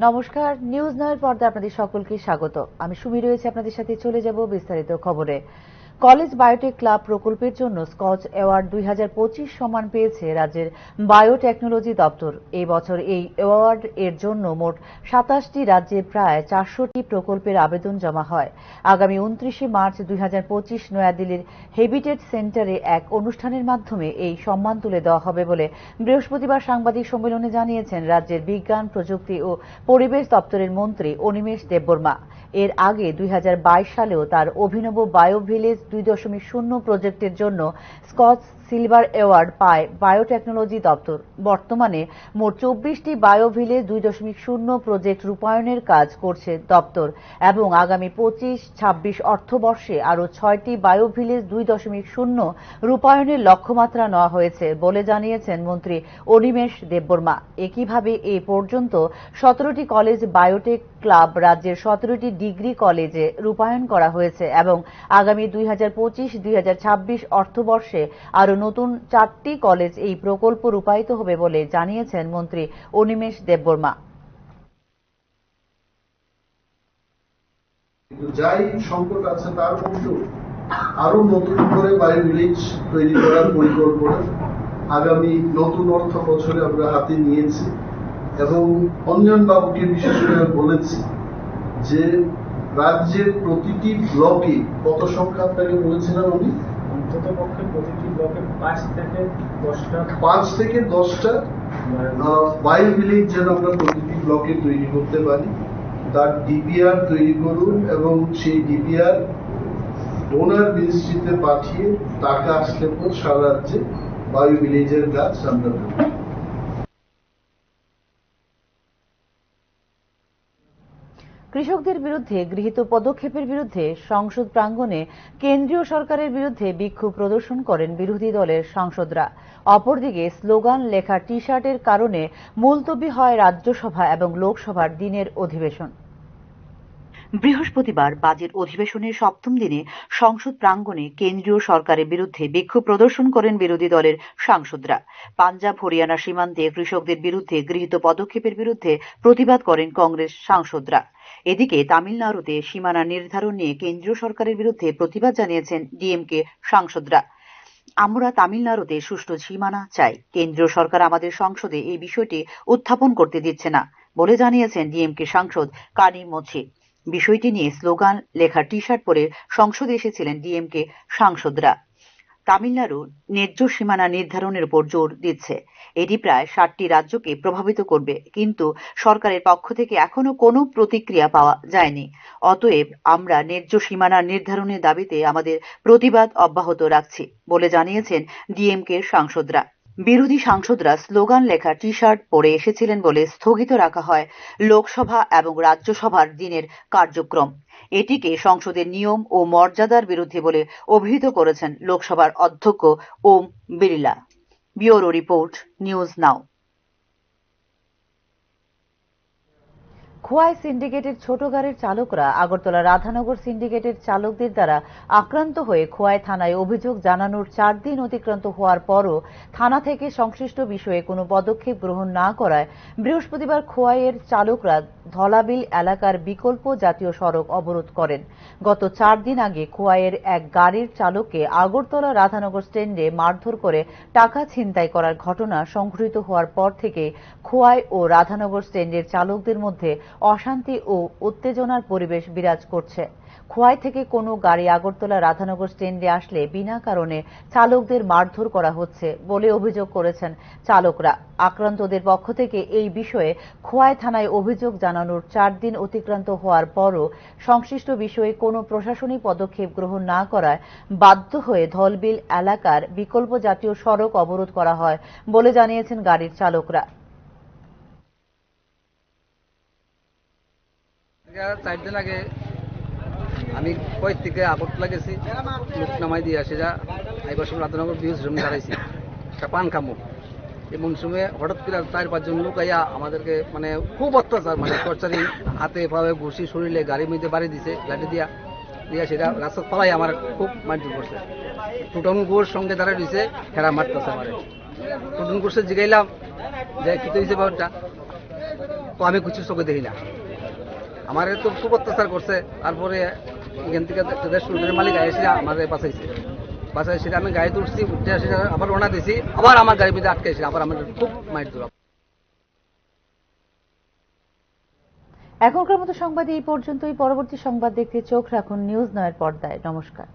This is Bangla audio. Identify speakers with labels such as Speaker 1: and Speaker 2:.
Speaker 1: নমস্কার, নিউজ নয়ের পর্দায় আপনাদের সকলকে স্বাগত। আমি সুমি রয়েছে আপনাদের সাথে। চলে যাব বিস্তারিত খবরে। কলেজ বায়োটেক ক্লাব প্রকল্পের জন্য স্কচ অ্যাওয়ার্ড 2025 সম্মান পেয়েছে রাজ্যের বায়োটেকনোলজি দপ্তর। এই বছর এই অ্যাওয়ার্ড এর জন্য মোট 27টি রাজ্যে প্রায় 400টি প্রকল্পের আবেদন জমা হয়। আগামী 29 মার্চ 2025 নয়াদিল্লির হেবিটেট সেন্টারে এক অনুষ্ঠানের মাধ্যমে এই সম্মান তুলে দেওয়া হবে বলে বৃহস্পতিবার সাংবাদিক সম্মেলনে জানিয়েছেন রাজ্যের বিজ্ঞান, প্রযুক্তি ও পরিবেশ দপ্তরের মন্ত্রী অনিমেষ দেববর্মা। এর আগে 2022 সালেও তার অভিনব বায়ো ভিলেজ 2.0 প্রজেক্টের জন্য স্কচ সিলভার অ্যাওয়ার্ড পায় বায়োটেকনোলজি দপ্তর। বর্তমানে মোট 24টি বায়ো ভিলেজ 2.0 প্রজেক্ট রূপায়ণের কাজ করছে দপ্তর এবং আগামী 25-26 অর্থবর্ষে আরও 6টি বায়ো ভিলেজ 2.0 রূপায়ণের লক্ষ্যমাত্রা নেওয়া হয়েছে বলে জানিয়েছেন মন্ত্রী অনিমেষ দেববর্মা। একইভাবে এ পর্যন্ত 17টি কলেজ বায়োটেক ক্লাব রাজ্যের 17টি ডিগ্রি কলেজে রূপায়ণ করা হয়েছে এবং আগামী 2025-2026 অর্থবর্ষে আরও নতুন 4টি কলেজ এই প্রকল্প রূপায়িত হবে বলে জানিয়েছেন মন্ত্রী অনিমেষ দেববর্মা।
Speaker 2: যাই সংকট আছে তার মধ্যেও আরো নতুন করে বায়ো ভিলেজ তৈরি করার পরিকল্পনা আগামী নতুন অর্থ বছরে আমরা হাতে নিয়েছি এবং অঞ্জন বাবুকে বিশেষ করে বলেছি যে রাজ্যের প্রতিটি ব্লকে কত সংখ্যা আপনাকে বলেছিলাম আমি
Speaker 3: অন্তত পক্ষে প্রতিটি ব্লকে 5 থেকে 10টা
Speaker 2: বায়ো ভিলেজ যেন আমরা প্রতিটি ব্লকে তৈরি করতে পারি তার ডিপিআর তৈরি করুন এবং সেই ডিপিআর ডোনার মিনিস্ট্রিতে পাঠিয়ে টাকা আসলে পর সারা রাজ্যে বায়ো ভিলেজের কাজ আমরা করব।
Speaker 1: কৃষকদের বিরুদ্ধে গৃহীত পদক্ষেপের বিরুদ্ধে সংসদ প্রাঙ্গণে কেন্দ্রীয় সরকারের বিরুদ্ধে বিক্ষোভ প্রদর্শন করেন বিরোধী দলের সাংসদরা। অপরদিকে স্লোগান লেখা টি শার্টের কারণে মুলতবি হয় রাজ্যসভা এবং লোকসভার দিনের অধিবেশন। বৃহস্পতিবার বাজেট অধিবেশনের 7ম দিনে সংসদ প্রাঙ্গণে কেন্দ্রীয় সরকারের বিরুদ্ধে বিক্ষোভ প্রদর্শন করেন বিরোধী দলের সাংসদরা। পাঞ্জাব হরিয়ানা সীমান্তে কৃষকদের বিরুদ্ধে গৃহীত পদক্ষেপের বিরুদ্ধে প্রতিবাদ করেন কংগ্রেস সাংসদরা। এদিকে তামিলনাড়ুতে সীমানা নির্ধারণ নিয়ে কেন্দ্রীয় সরকারের বিরুদ্ধে প্রতিবাদ জানিয়েছেন ডিএমকে সাংসদরা। আমরা তামিলনাড়ুতে সুষ্ঠু সীমানা চাই, কেন্দ্রীয় সরকার আমাদের সংসদে এই বিষয়টি উত্থাপন করতে দিচ্ছে না বলে জানিয়েছেন ডিএমকে সাংসদ কানি মোচি। বিষয়টি নিয়ে স্লোগান লেখা টি শার্ট পরে সংসদে এসেছিলেন ডিএমকে সাংসদরা। তামিলনাড়ু ন্যায্য সীমানা নির্ধারণের উপর জোর দিচ্ছে। এটি প্রায় 60টি রাজ্যকে প্রভাবিত করবে, কিন্তু সরকারের পক্ষ থেকে এখনো কোনো প্রতিক্রিয়া পাওয়া যায়নি। অতএব আমরা ন্যায্য সীমানা নির্ধারণের দাবিতে আমাদের প্রতিবাদ অব্যাহত রাখছি বলে জানিয়েছেন ডিএমকে সাংসদরা। বিরোধী সাংসদরা স্লোগান লেখা টি শার্ট পরে এসেছিলেন বলে স্থগিত রাখা হয় লোকসভা এবং রাজ্যসভার দিনের কার্যক্রম। এটিকে সংসদের নিয়ম ও মর্যাদার বিরুদ্ধে বলে অভিহিত করেছেন লোকসভার অধ্যক্ষ Om Birla. Bureau report, news now. Khowai সিন্ডিকেটের ছোট গাড়ির চালকরা আগরতলা রাধানগর সিন্ডিকেটের চালকদের দ্বারা আক্রান্ত হয়ে খোয়াই থানায় অভিযোগ জানানোর 4 দিন অতিক্রান্ত হওয়ার পরও থানা থেকে সংশ্লিষ্ট বিষয়ে কোনো পদক্ষেপ গ্রহণ না করায় বৃহস্পতিবার খোয়াইয়ের চালকরা ধলাবিল এলাকার বিকল্প জাতীয় সড়ক অবরোধ করেন। গত 4 দিন আগে খোয়াইয়ের এক গাড়ির চালককে আগরতলা রাধানগর স্ট্যান্ডে মারধর করে টাকা ছিনতাই করার ঘটনা সংঘটিত হওয়ার পর থেকে খোয়াই ও রাধানগর স্ট্যান্ডের চালকদের মধ্যে অশান্তি ও উত্তেজনার পরিবেশ বিরাজ করছে। খোয়াই থেকে কোনো গাড়ি আগরতলা রাধানগর স্ট্যান্ডে আসলে বিনা কারণে চালকদের মারধর করা হচ্ছে বলে অভিযোগ করেছেন চালকরা। আক্রান্তদের পক্ষ থেকে এই বিষয়ে খোয়াই থানায় অভিযোগ জানানোর 4 দিন অতিক্রান্ত হওয়ার পরও সংশ্লিষ্ট বিষয়ে কোনো প্রশাসনিক পদক্ষেপ গ্রহণ না করায় বাধ্য হয়ে ধলবিল এলাকার বিকল্প জাতীয় সড়ক অবরোধ করা হয় বলে জানিয়েছেন গাড়ির চালকরা।
Speaker 4: 4 দিন আগে আমি কয়েক থেকে আগরতলা গেছি, লোক নামাই দিয়ে আসে যা আইবার সময় রাধানগর বিউজ জমি দাঁড়াইছি একটা পান খামো। এমন সময় হঠাৎ করে 4-5 জন লোক আইয়া আমাদেরকে মানে খুব অত্যাচার, মানে টর্চারিং, হাতে পায়ে ঘুষি, শরীরে গাড়ির মধ্যে বাড়ি দিছে, লাঠি দিয়া সেটা রাস্তা পালাই আমার খুব মারধর করছে। টুটন গোর সঙ্গে দাঁড়ায় দিছে, হেরা মারতেছে আমার। টুটন গোরসে জিগাইলাম যে কি হয়েছে ব্যাপারটা, তো আমি কিছু চোখে দেখি না। আমার তো খুব অত্যাচার করছে। তারপরে এখান থেকে রেস্টুরেন্টের মালিক এসে আমাদের বাসাইছে আমি গাড়ি তুলছি, উঠে আসি, আবার রওনা দিছি, আবার আমার গাড়ির মধ্যে আটকাইছে, আবার আমাদের খুব মাইর ধরা।
Speaker 1: এখনকার মতো সংবাদ এই পর্যন্তই। পরবর্তী সংবাদ দেখতে চোখ রাখুন নিউজ 9 পর্দায়। নমস্কার।